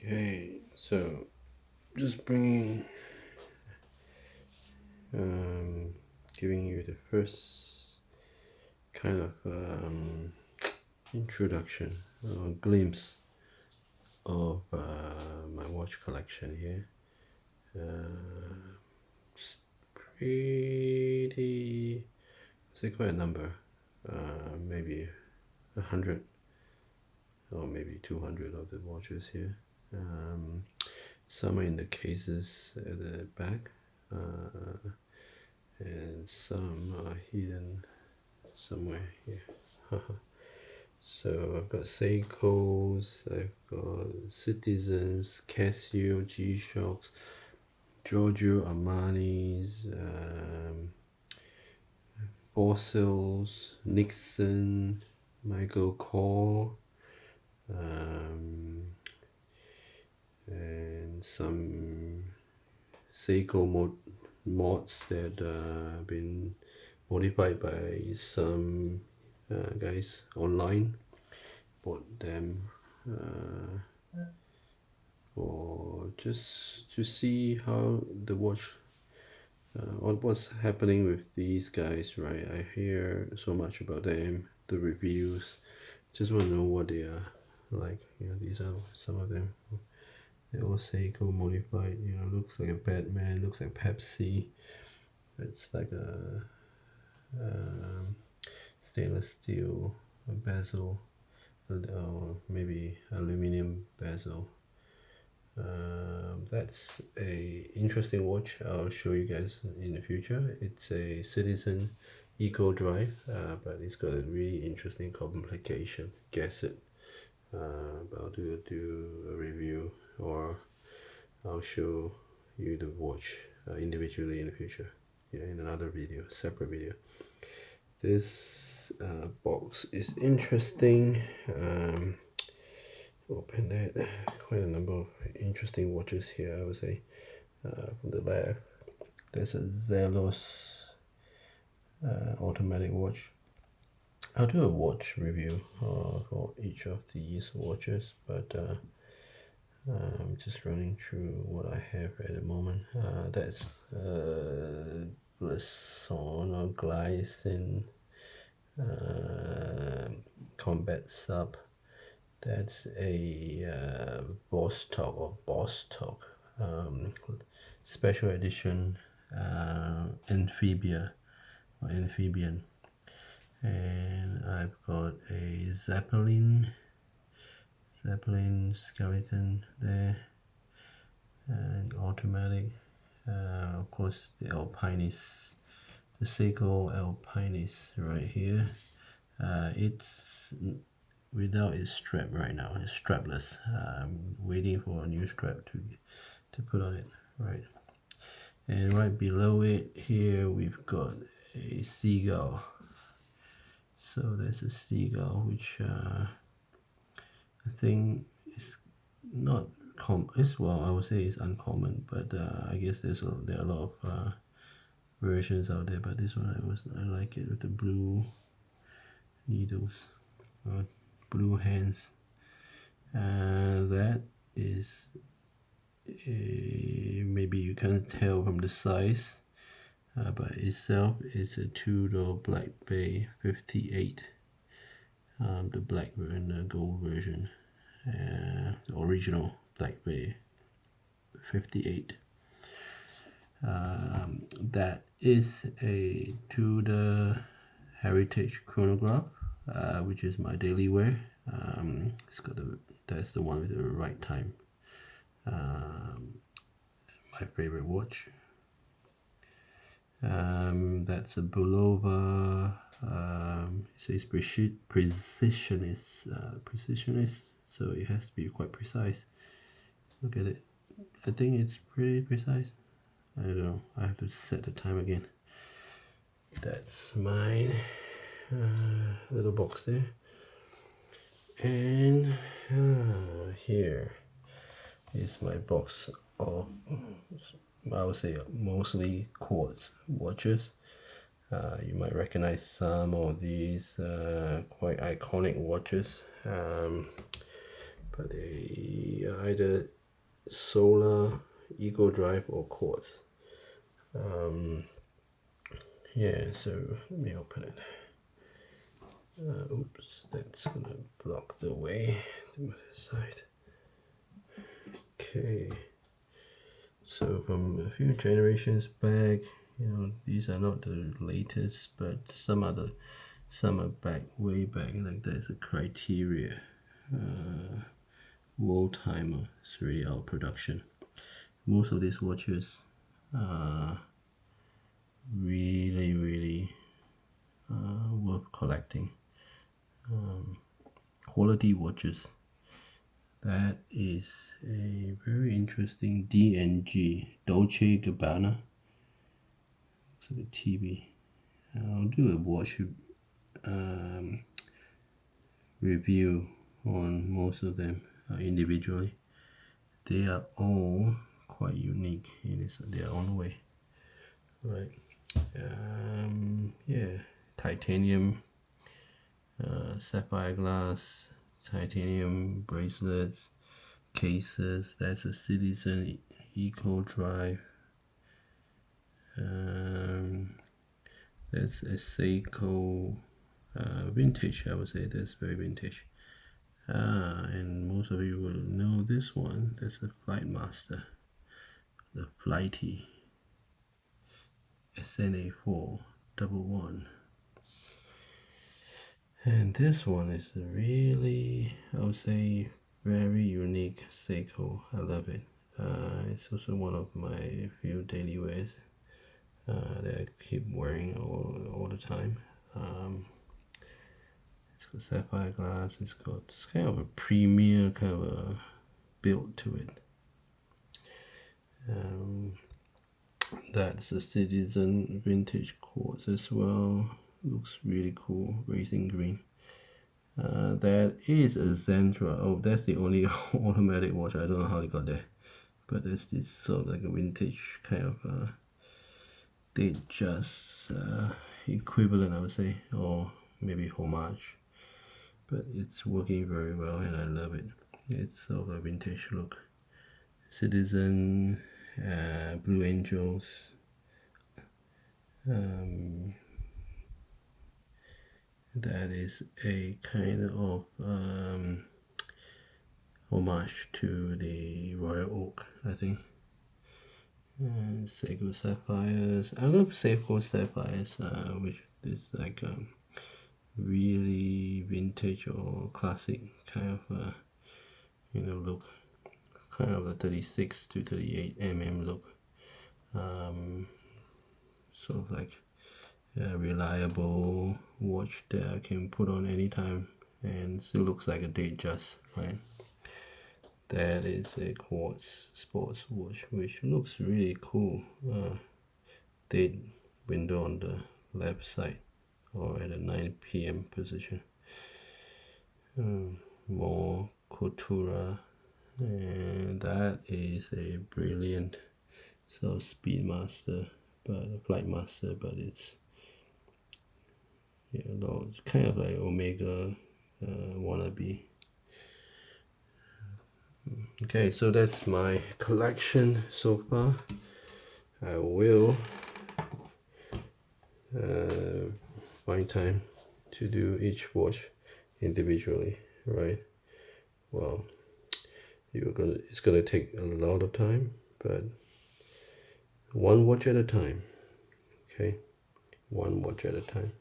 Okay, so just giving you the first kind of introduction or glimpse of my watch collection here. It's pretty, say quite a number, maybe 100 or maybe 200 of the watches here. Some are in the cases at the back, and some are hidden somewhere here. So I've got Seiko's, I've got Citizens, Casio, G-Shocks, Giorgio Armani's, Fossils, Nixon, Michael Kors, and some Seiko mods that have been modified by some guys online. Bought them for just to see how the watch, what's happening with these guys, right? I hear so much about them, the reviews. Just want to know what they are like. These are some of them. They all Seiko modified. Looks like a Batman. Looks like Pepsi. It's like a stainless steel bezel, or maybe aluminum bezel. That's a interesting watch. I'll show you guys in the future. It's a Citizen Eco Drive, but it's got a really interesting complication. Guess it. But I'll do a review, or I'll show you the watch individually in the future. In another video, separate video. This box is interesting. Open that. Quite a number of interesting watches here, I would say. From the left, there's a Zelos automatic watch. I'll do a watch review for each of these watches, but I'm just running through what I have at the moment. That's Glisson or Glycine Combat Sub. That's a Bostock special edition Amphibia or Amphibian. And I've got a Zeppelin skeleton there, and automatic. Of course, the Alpinis, the Seiko Alpinis right here. It's without its strap right now. It's strapless. I'm waiting for a new strap to put on it, right? And right below it here, we've got a Seagull. So there's a Seagull, which I think is not well, I would say it's uncommon, but I guess there are a lot of versions out there. But this one I like it with the blue needles, blue hands. That is maybe you can't tell from the size, but itself is a Tudor Black Bay 58. The black and the gold version, the original Black Bay 58. That is a Tudor Heritage chronograph, which is my daily wear. It's got that's the one with the right time. My favorite watch. That's a Bulova. It says precisionist, so it has to be quite precise. Look at it. I think it's pretty precise. I don't know. I have to set the time again. That's mine. Little box there. And here is my box of, I would say, mostly quartz watches. You might recognize some of these quite iconic watches, but they are either solar, eco drive, or quartz. Yeah, so let me open it. Oops, that's gonna block the way to the other side. Okay, so from a few generations back, you know, these are not the latest, but some are back, way back. Like there's a criteria world timer. It's really out of production. Most of these watches are really worth collecting. Quality watches. That is a very interesting DNG, Dolce Gabbana. Looks like a TV. I'll do a watch review on most of them individually. They are all quite unique in their own way, right? Yeah, titanium, sapphire glass, titanium bracelets, cases. That's a Citizen Eco Drive. That's a Seiko vintage. I would say that's very vintage. And most of you will know this one. That's a Flightmaster, the Flighty SNA411. And this one is really, I would say, very unique Seiko. I love it. It's also one of my few daily wears that I keep wearing all the time. It's got sapphire glass. It's kind of a premier kind of a build to it. That's a Citizen vintage quartz as well. Looks really cool, racing green. That is a Zentra. Oh, that's the only automatic watch. I don't know how they got there, but it's this sort of like a vintage kind of Datejust equivalent, I would say, or maybe homage. But it's working very well, and I love it. It's sort of a vintage look. Citizen, Blue Angels. That is a kind of homage to the Royal Oak, I think. Seiko Sapphires. I love Seiko Sapphires, which is like really vintage or classic kind of look, kind of a 36 to 38 look. Sort of like a reliable watch that I can put on anytime and still looks like a Datejust, right? That is a quartz sports watch, which looks really cool. Date window on the left side, or at a 9 p.m. position. More Coutura, and that is a brilliant Speedmaster, but a Flightmaster, but it's it's kind of like Omega wannabe. Okay, so that's my collection so far. I will find time to do each watch individually, right? Well, it's gonna take a lot of time, but one watch at a time. Okay, one watch at a time.